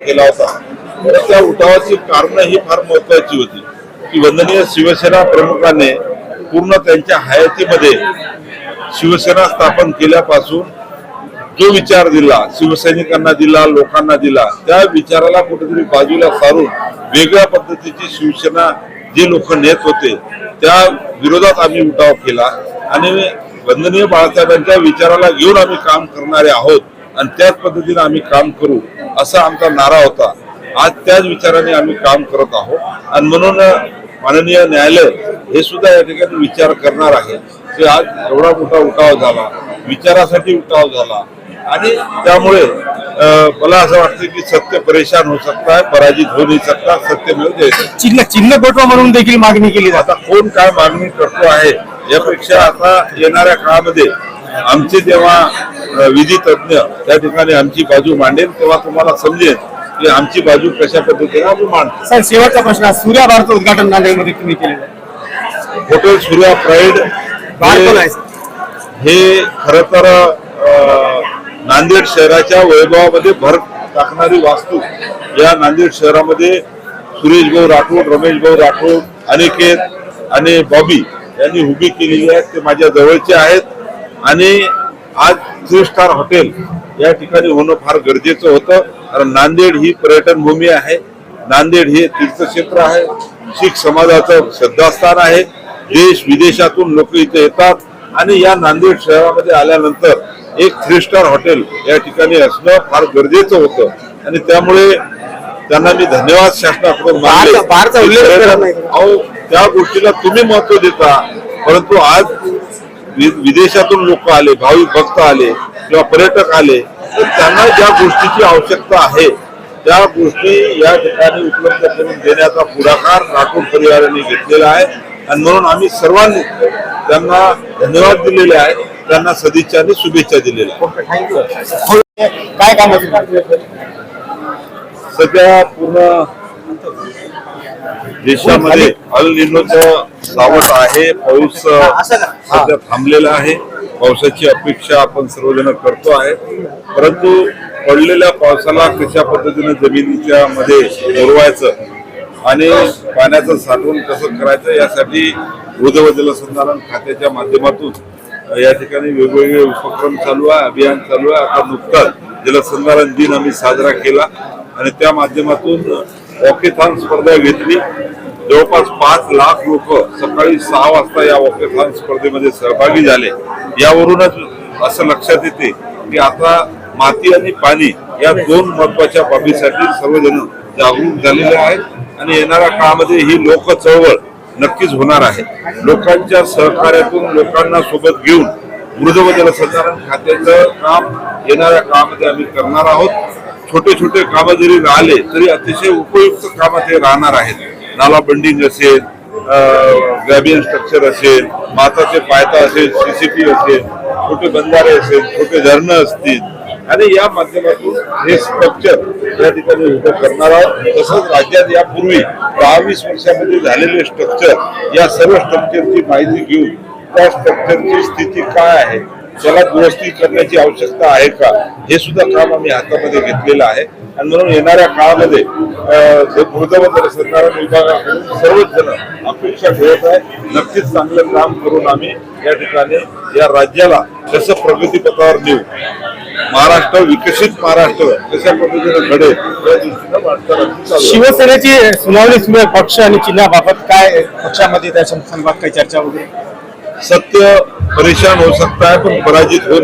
केला होता। तर त्या उठावाची कारण ही फार महत्वाची होती की वंदनीय शिवसेना प्रमुखांनी पूर्ण त्यांच्या हयातीमध्ये शिवसेना स्थापन केल्यापासून जो विचार दिला, शिवसैनिकांना दिला, लोकांना दिला, त्या विचाराला कुठेतरी बाजूला सारून वेगळ्या पद्धतीची शिवसेना जे लोक नेत होते त्या विरोधात आम्ही उठाव केला आणि वंदनीय बाळासाहेबांच्या विचाराला घेऊन आम्ही काम करणारे आहोत आणि त्याच पद्धतीने आम्ही काम करू असा आमचा नारा होता। आज त्याच विचाराने आम्ही काम करत आहोत आणि म्हणून माननीय न्यायालय हे सुद्धा या ठिकाणी विचार करणार आहे की आज एवढा मोठा उठाव झाला, विचारासाठी उठाव झाला आणि त्यामुळे मला असं वाटतं की सत्य परेशान हो सकता है, पराजित हो नहीं सकता, सत्य मिळते। चिन्ह गोठवा म्हणून देखील मागणी केली जाते। आता कोण काय मागणी करतो आहे यापेक्षा आता येणाऱ्या काळामध्ये आमचे जेव्हा विधी तज्ञ त्या ठिकाणी आमची बाजू मांडेल तेव्हा तुम्हाला समजेल की आमची बाजू कशा पद्धतीने आम्ही मांडतो। सर, शेवटचा प्रश्न, सूर्या बारचं उद्घाटन नांदेडमध्ये तुम्ही केलेलं आहे, हॉटेल सूर्या प्राईड हे खरं तर नांदेड शहराच्या वैभवामध्ये भर टाकणारी वास्तू या नांदेड शहरामध्ये सुरेश भाऊ राठोड, रमेश भाऊ राठोड, अनिकेत आणि बॉबी यांनी उभी केलेली आहे। ते माझ्या जवळचे आहेत आणि आज 3 स्टार हॉटेल या ठिकाणी होणं फार गरजेचं होतं, कारण नांदेड ही पर्यटन भूमी आहे, नांदेड हे तीर्थक्षेत्र आहे, शीख समाजाचं श्रद्धास्थान आहे, देश विदेशातून लोक इथे येतात आणि या नांदेड शहरामध्ये आल्यानंतर एक 3 स्टार हॉटेल या ठिकाणी असणं फार गरजेचं होतं आणि त्यामुळे त्यांना मी धन्यवाद शासनाकडून मानले। त्या गोष्टीला तुम्ही महत्व देता, परंतु आज विदेशातून लोक आले, भाविक भक्त आले किंवा पर्यटक आले तर त्यांना ज्या गोष्टीची आवश्यकता आहे त्या गोष्टी या ठिकाणी उपलब्ध करून देण्याचा पुढाकार राठोड परिवाराने घेतलेला आहे आणि म्हणून आम्ही सर्वांनी त्यांना धन्यवाद दिलेले आहे, त्यांना सदिच्छा आणि शुभेच्छा दिलेल्या आहेत। काय काम सध्या पूर्ण देशामध्ये अल निनोचं सावट आहे, पाऊस सध्या थांबलेला आहे, पावसाची अपेक्षा आपण सर्वजण करतो आहे, परंतु पडलेल्या पावसाला कशा पद्धतीने जमिनीच्या मध्ये पुरवायचं आणि पाण्याचं साठवण कसं करायचं यासाठी मृद व जलसंधारण खात्याच्या माध्यमातून या ठिकाणी वेगवेगळे उपक्रम चालू आहे, अभियान चालू आहे। आता नुकताच जलसंधारण दिन आम्ही साजरा केला आणि त्या माध्यमातून वॉकेथॉन स्पर्धा घेतली। जवळपास 5 लाख लोक सकाळी 6 वाजता या वॉकेथॉन स्पर्धेमध्ये सहभागी झाले। यावरूनच असं लक्षात येते की आता माती आणि पाणी या 2 महत्वाच्या बाबीसाठी सर्वजण जागरूक झालेले आहेत आणि येणाऱ्या काळामध्ये ही लोक चळवळ नक्कीच होणार आहे। लोकांच्या सहकार्यातून लोकांना सोबत घेऊन मृद व जलसंधारण खात्याचं काम येणाऱ्या काळामध्ये आम्ही करणार आहोत। छोटे छोटे कामं जरी राहिले तरी अतिशय उपयुक्त कामं ते राहणार आहेत। नाला बंडिंग असेल, ग्रॅबियन स्ट्रक्चर असेल, माताचे पायथा असेल, सीसीपी असेल, छोटे बंधारे असेल, छोटे धरणं असतील आणि या माध्यमातून हे स्ट्रक्चर या ठिकाणी उभं करणार आहोत। तसंच राज्यात यापूर्वी 22 वर्षामध्ये झालेले स्ट्रक्चर या सर्व स्ट्रक्चरची माहिती घेऊन त्या स्ट्रक्चरची स्थिती काय आहे, त्याला दुरुस्ती करण्याची आवश्यकता आहे का, हे सुद्धा काम आम्ही हातामध्ये घेतलेलं आहे आणि म्हणून येणाऱ्या काळामध्ये मृद व जलसंधारण विभागाकडून सर्वच जण अपेक्षा ठेवत आहे। नक्कीच चांगलं काम करून आम्ही या ठिकाणी या राज्याला कसं प्रगतीपथावर नेऊ, महाराष्ट्र विकसित महाराष्ट्र कशा पद्धतीने घडेल या दृष्टीनं वाटचाल। शिवसेनेची सुनावणी सुरू आहे पक्ष आणि चिन्हाबाबत, काय पक्षामध्ये त्या संदर्भात काही चर्चा वगैरे? सत्य परेशान हो सकता है पण पराजित हो